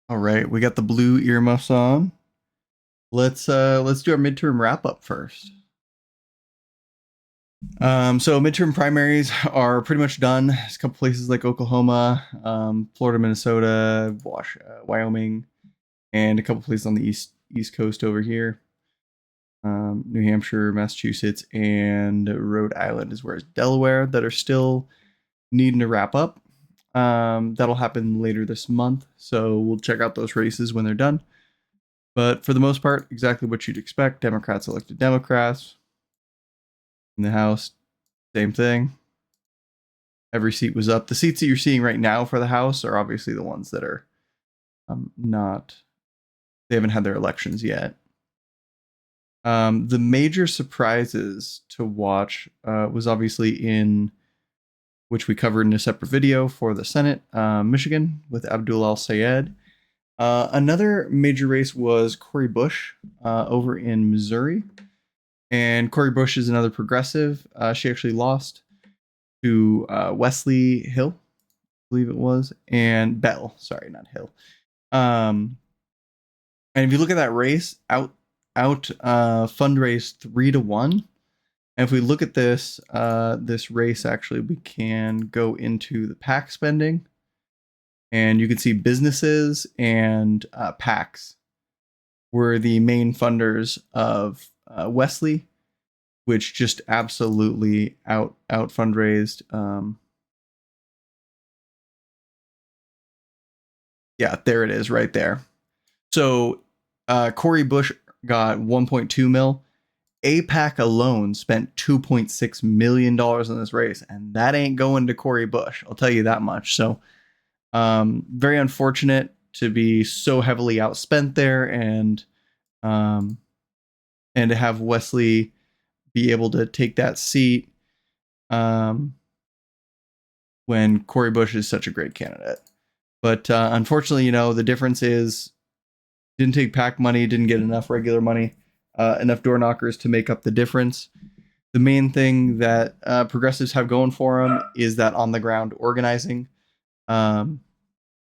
All right, we got the blue earmuffs on. Let's do our midterm wrap up first. So midterm primaries are pretty much done. There's a couple places like Oklahoma, Florida, Minnesota, Wyoming, and a couple places on the East Coast over here. New Hampshire, Massachusetts, and Rhode Island is where it's Delaware that are still needing to wrap up. That'll happen later this month, so we'll check out those races when they're done. But for the most part, exactly what you'd expect. Democrats elected Democrats. In the House, same thing. Every seat was up. The seats that you're seeing right now for the House are obviously the ones that are not, they haven't had their elections yet. The major surprises to watch was obviously in, which we covered in a separate video for the Senate, Michigan with Abdul Al-Sayed. Another major race was Cori Bush over in Missouri. And Cori Bush is another progressive. She actually lost to Wesley Hill, I believe it was, and Bell. Sorry, not Hill. And if you look at that race, out fundraised 3-1. And if we look at this race, actually, we can go into the PAC spending, and you can see businesses and PACs were the main funders of Wesley, which just absolutely out fundraised. Yeah, there it is, right there. So Cori Bush got 1.2 mil. APAC alone spent $2.6 million in this race, and that ain't going to Cori Bush. I'll tell you that much. So very unfortunate to be so heavily outspent there, and to have Wesley be able to take that seat when Cori Bush is such a great candidate. But unfortunately, the difference is didn't take PAC money, didn't get enough regular money, enough door knockers to make up the difference. The main thing that progressives have going for them is that on the ground organizing,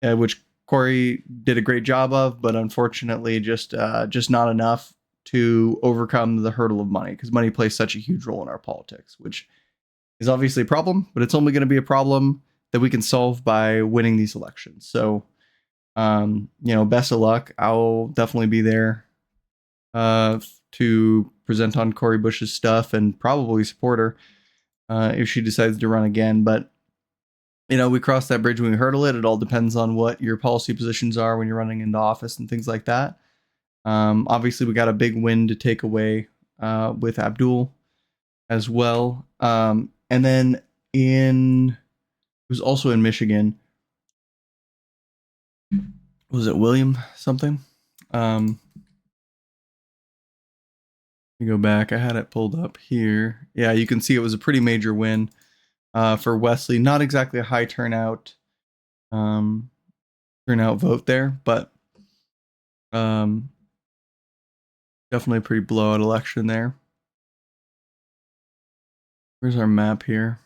which Cori did a great job of, but unfortunately just not enough to overcome the hurdle of money, because money plays such a huge role in our politics, which is obviously a problem, but it's only going to be a problem that we can solve by winning these elections. So, best of luck. I'll definitely be there to present on Cori Bush's stuff and probably support her if she decides to run again. But, we cross that bridge when we hurdle it. It all depends on what your policy positions are when you're running into office and things like that. Obviously, we got a big win to take away with Abdul as well. And then it was also in Michigan. Was it William something? Let me go back. I had it pulled up here. Yeah, you can see it was a pretty major win for Wesley. Not exactly a high turnout vote there, but definitely a pretty blowout election there. Where's our map here?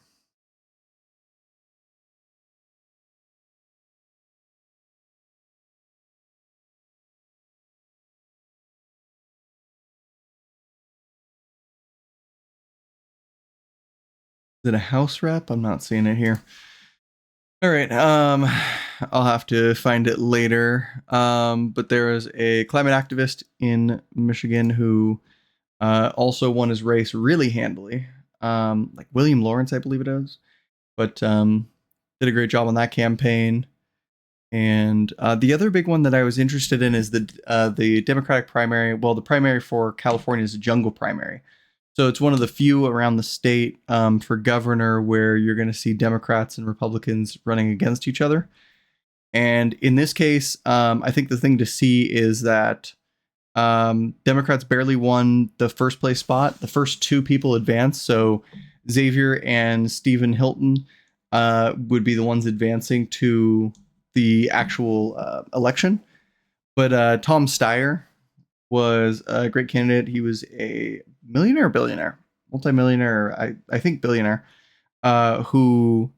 Is it a House rep? I'm not seeing it here. All right. I'll have to find it later. But there is a climate activist in Michigan who also won his race really handily. Like William Lawrence, I believe it is. But did a great job on that campaign. And the other big one that I was interested in is the Democratic primary. Well, the primary for California is a jungle primary. So it's one of the few around the state for governor where you're going to see Democrats and Republicans running against each other. And in this case, I think the thing to see is that Democrats barely won the first place spot. The first two people advanced. So Xavier and Stephen Hilton would be the ones advancing to the actual election. But Tom Steyer was a great candidate. He was a millionaire, billionaire, multimillionaire, I think billionaire, who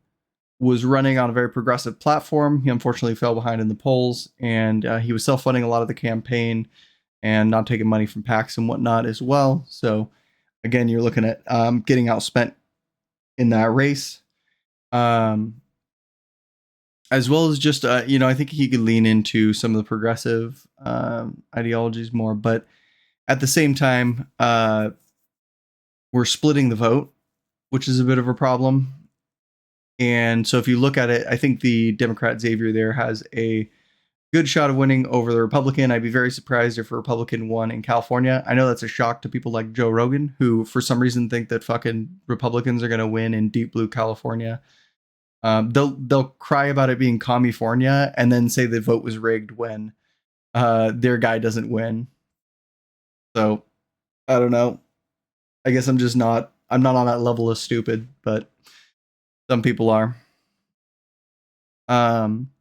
was running on a very progressive platform. He unfortunately fell behind in the polls, and he was self-funding a lot of the campaign and not taking money from PACs and whatnot as well. So again, you're looking at getting outspent in that race. As well as just, I think he could lean into some of the progressive ideologies more. But at the same time, we're splitting the vote, which is a bit of a problem. And so if you look at it, I think the Democrat Xavier there has a good shot of winning over the Republican. I'd be very surprised if a Republican won in California. I know that's a shock to people like Joe Rogan, who for some reason think that fucking Republicans are going to win in deep blue California. They'll cry about it being California and then say the vote was rigged when their guy doesn't win. So I don't know. I guess I'm not on that level of stupid, but some people are. Um,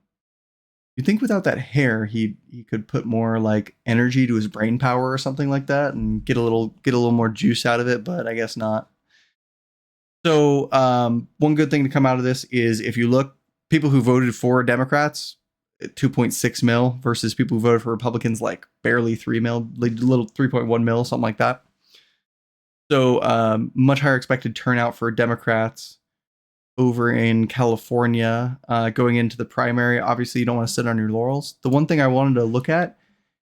you think without that hair, he could put more like energy to his brain power or something like that, and get a little more juice out of it, but I guess not. So one good thing to come out of this is if you look, people who voted for Democrats, 2.6 mil versus people who voted for Republicans, like barely 3 mil, like little 3.1 mil, something like that. So much higher expected turnout for Democrats over in California going into the primary. Obviously, you don't want to sit on your laurels. The one thing I wanted to look at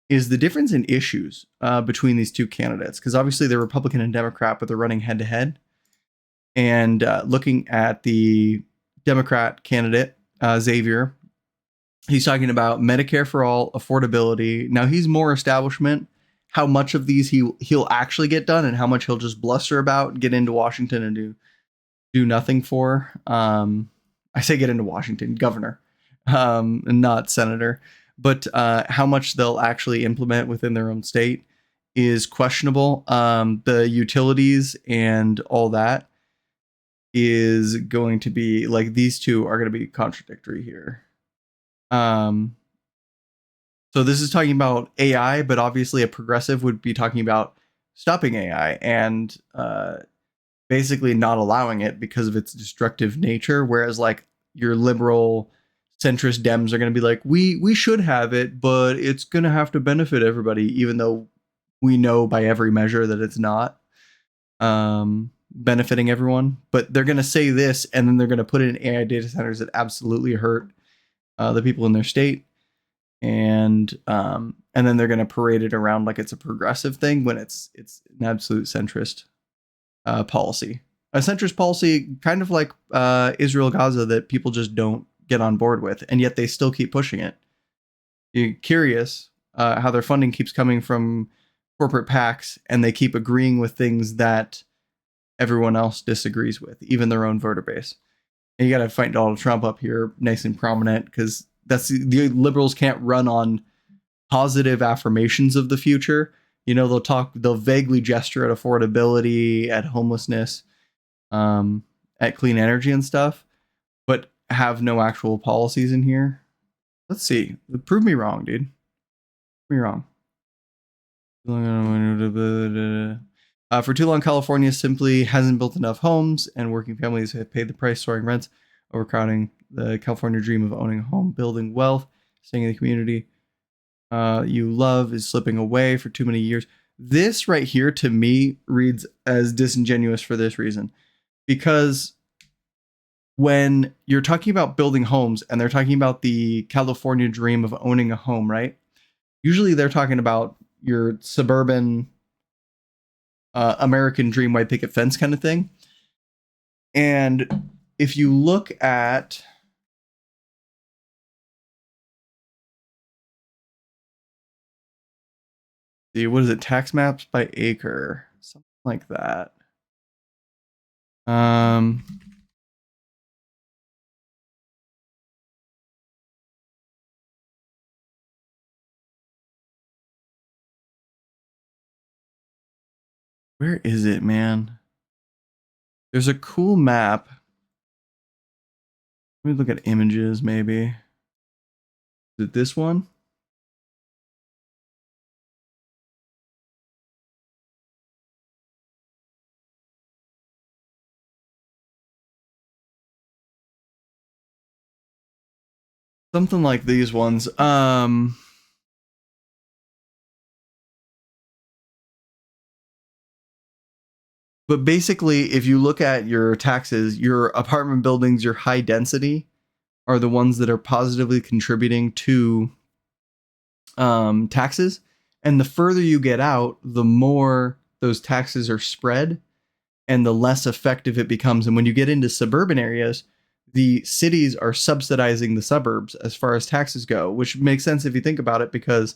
is the difference in issues between these two candidates, because obviously they're Republican and Democrat, but they're running head to head. And looking at the Democrat candidate, Xavier, he's talking about Medicare for all, affordability. Now he's more establishment. How much of these he'll actually get done, and how much he'll just bluster about, get into Washington and do nothing for. I say get into Washington, governor, and not senator. But how much they'll actually implement within their own state is questionable. The utilities and all that is going to be like, these two are going to be contradictory here. So this is talking about AI, but obviously a progressive would be talking about stopping AI and basically not allowing it because of its destructive nature. Whereas like your liberal centrist Dems are going to be like, we should have it, but it's going to have to benefit everybody, even though we know by every measure that it's not benefiting everyone. But they're going to say this, and then they're going to put in AI data centers that absolutely hurt the people in their state, and then they're going to parade it around like it's a progressive thing when it's an absolute centrist policy. A centrist policy, kind of like Israel Gaza, that people just don't get on board with, and yet they still keep pushing it. You're curious how their funding keeps coming from corporate PACs, and they keep agreeing with things that everyone else disagrees with, even their own voter base. And you got to fight Donald Trump up here, nice and prominent, because that's the liberals can't run on positive affirmations of the future. They'll vaguely gesture at affordability, at homelessness, at clean energy and stuff, but have no actual policies in here. Let's see. Prove me wrong, dude. Prove me wrong. For too long, California simply hasn't built enough homes, and working families have paid the price, soaring rents, overcrowding. The California dream of owning a home, building wealth, staying in the community you love is slipping away for too many years. This right here to me reads as disingenuous for this reason. Because when you're talking about building homes and they're talking about the California dream of owning a home, right? Usually they're talking about your suburban American dream white picket fence kind of thing. And if you look at what is it, tax maps by acre, something like that. Where is it, man? There's a cool map. Let me look at images, maybe. Is it this one? Something like these ones. But basically, if you look at your taxes, your apartment buildings, your high density are the ones that are positively contributing to taxes. And the further you get out, the more those taxes are spread and the less effective it becomes. And when you get into suburban areas, the cities are subsidizing the suburbs as far as taxes go, which makes sense if you think about it, because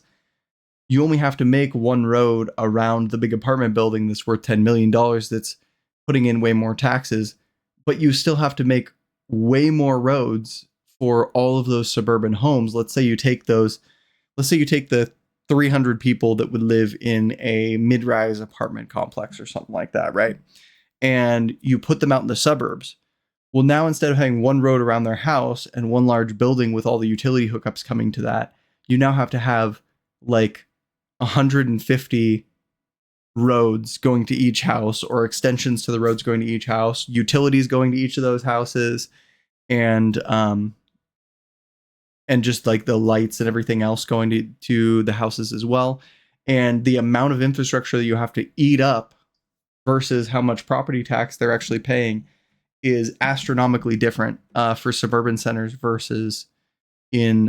you only have to make one road around the big apartment building that's worth $10 million that's putting in way more taxes, but you still have to make way more roads for all of those suburban homes. Let's say you take the 300 people that would live in a mid-rise apartment complex or something like that, right? And you put them out in the suburbs. Well, now instead of having one road around their house and one large building with all the utility hookups coming to that, you now have to have like 150 roads going to each house, or extensions to the roads going to each house, utilities going to each of those houses, and just like the lights and everything else going to the houses as well. And the amount of infrastructure that you have to eat up versus how much property tax they're actually paying is astronomically different for suburban centers versus in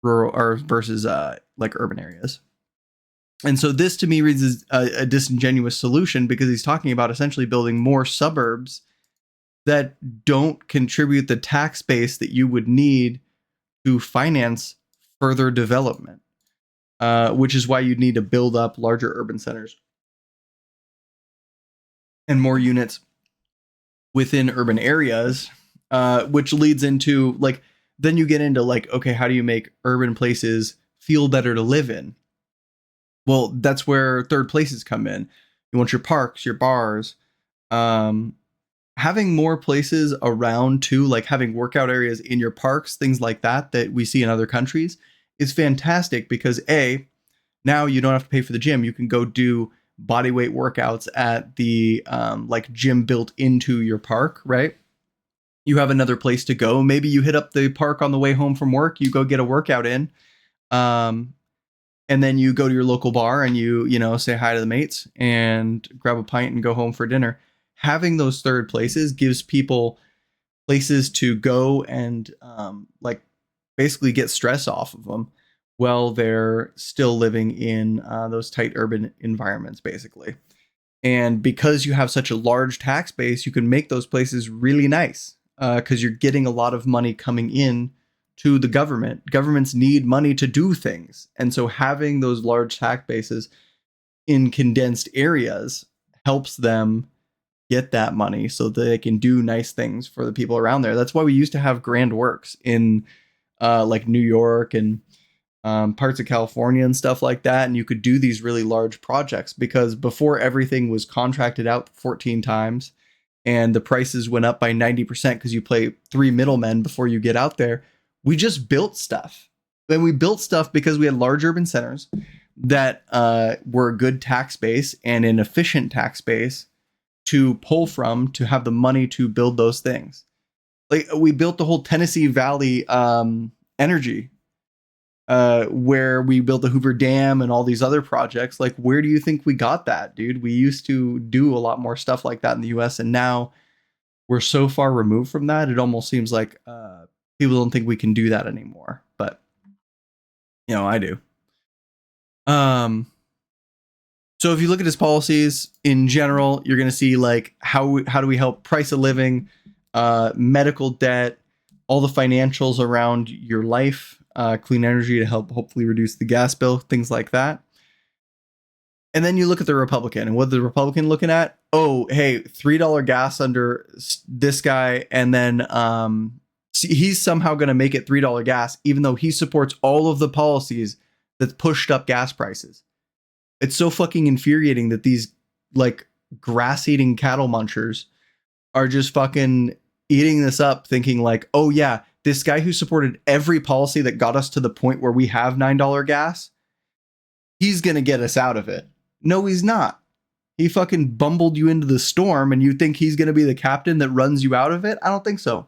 rural, or versus like urban areas. And so this to me reads as a disingenuous solution, because he's talking about essentially building more suburbs that don't contribute the tax base that you would need to finance further development, which is why you'd need to build up larger urban centers and more units within urban areas, which leads into like, then you get into like, okay, how do you make urban places feel better to live in? Well, that's where third places come in. You want your parks, your bars, having more places around too, like having workout areas in your parks, things like that we see in other countries, is fantastic, because now you don't have to pay for the gym. You can go do body weight workouts at the like gym built into your park, right? You have another place to go. Maybe you hit up the park on the way home from work. You go get a workout in, and then you go to your local bar and you say hi to the mates and grab a pint and go home for dinner. Having those third places gives people places to go and like basically get stress off of them while they're still living in those tight urban environments, basically. And because you have such a large tax base, you can make those places really nice, because you're getting a lot of money coming in to the government. Governments need money to do things. And so having those large tax bases in condensed areas helps them get that money so that they can do nice things for the people around there. That's why we used to have grand works in like New York and parts of California and stuff like that. And you could do these really large projects, because before everything was contracted out 14 times and the prices went up by 90% because you play 3 middlemen before you get out there, we just built stuff. And we built stuff because we had large urban centers that were a good tax base and an efficient tax base to pull from to have the money to build those things. Like we built the whole Tennessee Valley energy, where we built the Hoover Dam and all these other projects. Like, where do you think we got that, dude? We used to do a lot more stuff like that in the US, and now we're so far removed from that, it almost seems like people don't think we can do that anymore. But I do. So if you look at his policies in general, you're going to see like how do we help price of living, medical debt, all the financials around your life, clean energy to help hopefully reduce the gas bill, things like that. And then you look at the Republican, and what the Republican looking at? Oh, hey, $3 gas under this guy, and then he's somehow going to make it $3 gas, even though he supports all of the policies that pushed up gas prices. It's so fucking infuriating that these like grass-eating cattle munchers are just fucking eating this up, thinking like, oh yeah, this guy who supported every policy that got us to the point where we have $9 gas, he's gonna get us out of it. No, he's not. He fucking bumbled you into the storm, and you think he's gonna be the captain that runs you out of it? I don't think so.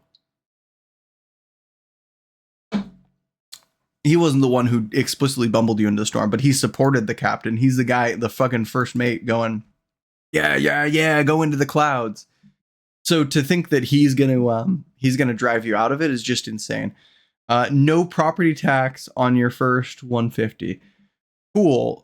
he wasn't the one who explicitly bumbled you into the storm, but he supported the captain. He's the guy, the fucking first mate, going, yeah, yeah, yeah, go into the clouds. So to think that he's gonna drive you out of it is just insane. No property tax on your first 150. Cool.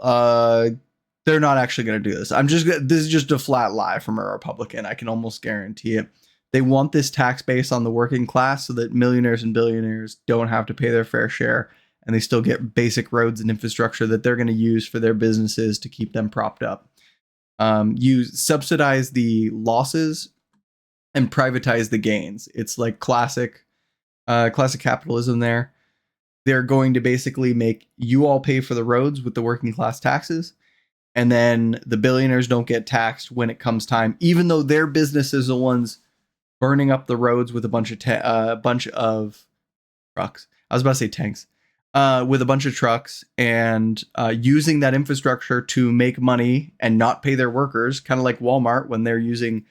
They're not actually going to do this. This is just a flat lie from a Republican. I can almost guarantee it. They want this tax base on the working class so that millionaires and billionaires don't have to pay their fair share, and they still get basic roads and infrastructure that they're going to use for their businesses to keep them propped up. You subsidize the losses and privatize the gains. It's like classic capitalism there. They're going to basically make you all pay for the roads with the working class taxes, and then the billionaires don't get taxed when it comes time, even though their business is the ones burning up the roads with a bunch of trucks. I was about to say tanks, with a bunch of trucks, and using that infrastructure to make money and not pay their workers, kind of like Walmart when they're using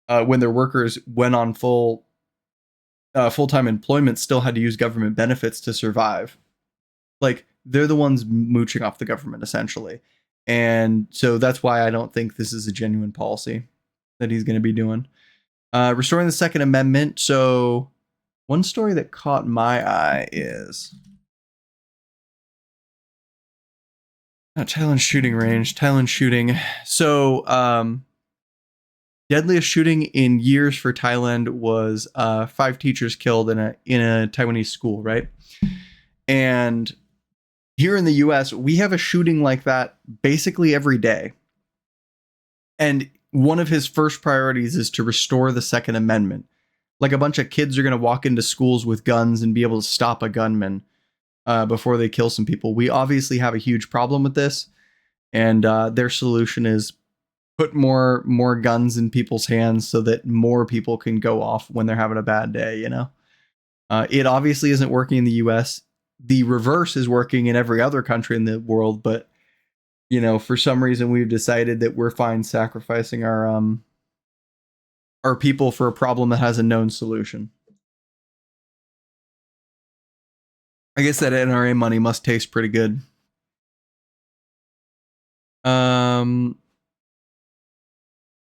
when their workers went on full-time employment, still had to use government benefits to survive. Like, they're the ones mooching off the government essentially. And so that's why I don't think this is a genuine policy that he's going to be doing. Restoring the Second Amendment. So one story that caught my eye is Thailand shooting range. Thailand shooting. So deadliest shooting in years for Thailand was 5 teachers killed in a Taiwanese school, right? And here in the US, we have a shooting like that basically every day. And one of his first priorities is to restore the Second Amendment. Like, a bunch of kids are going to walk into schools with guns and be able to stop a gunman before they kill some people. We obviously have a huge problem with this. And their solution is put more guns in people's hands so that more people can go off when they're having a bad day, you know? It obviously isn't working in the US. The reverse is working in every other country in the world, but you know, for some reason we've decided that we're fine sacrificing our people for a problem that has a known solution. I guess that NRA money must taste pretty good.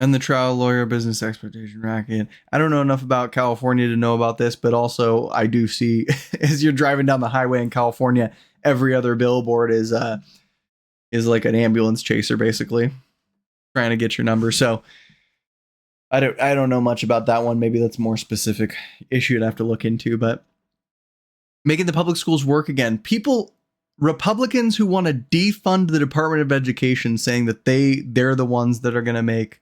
And the trial lawyer business exploitation racket. I don't know enough about California to know about this, but also I do see as you're driving down the highway in California, every other billboard is like an ambulance chaser, basically trying to get your number. So I don't know much about that one. Maybe that's a more specific issue I'd have to look into. But making the public schools work again. Republicans who want to defund the Department of Education, saying that they're the ones that are going to make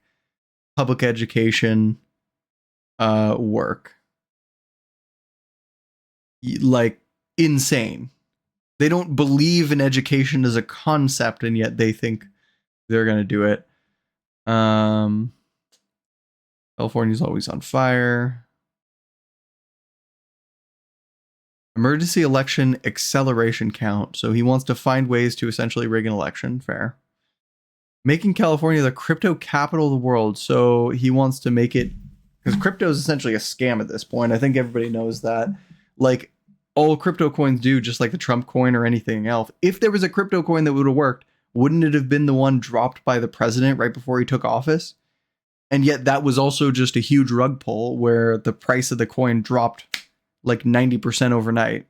public education work. Like, insane. They don't believe in education as a concept, and yet they think they're going to do it. California's always on fire. Emergency election acceleration count. So he wants to find ways to essentially rig an election. Fair. Making California the crypto capital of the world. So he wants to make it, because crypto is essentially a scam at this point. I think everybody knows that. Like, all crypto coins do, just like the Trump coin or anything else. If there was a crypto coin that would have worked, wouldn't it have been the one dropped by the president right before he took office? And yet that was also just a huge rug pull where the price of the coin dropped like 90% overnight.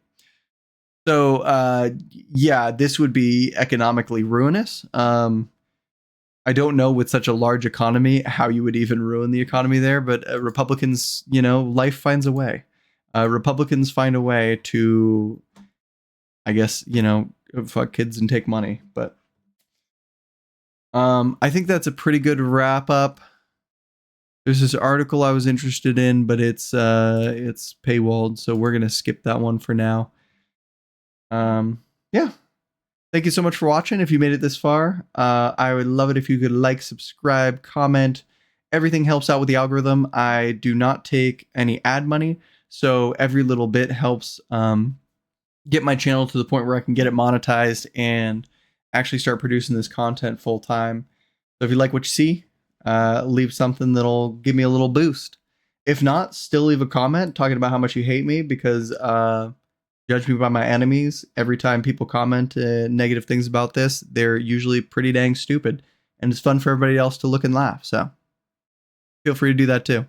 So yeah, this would be economically ruinous. I don't know, with such a large economy, how you would even ruin the economy there, but Republicans, you know, life finds a way. Republicans find a way to, I guess, you know, fuck kids and take money. But I think that's a pretty good wrap up. There's this article I was interested in, but it's paywalled, so we're gonna skip that one for now. Yeah. Thank you so much for watching. If you made it this far, I would love it if you could like, subscribe, comment. Everything helps out with the algorithm. I do not take any ad money, so every little bit helps get my channel to the point where I can get it monetized and actually start producing this content full time. So if you like what you see, leave something that'll give me a little boost. If not, still leave a comment talking about how much you hate me, because judge me by my enemies. Every time people comment negative things about this, they're usually pretty dang stupid. And it's fun for everybody else to look and laugh. So feel free to do that too.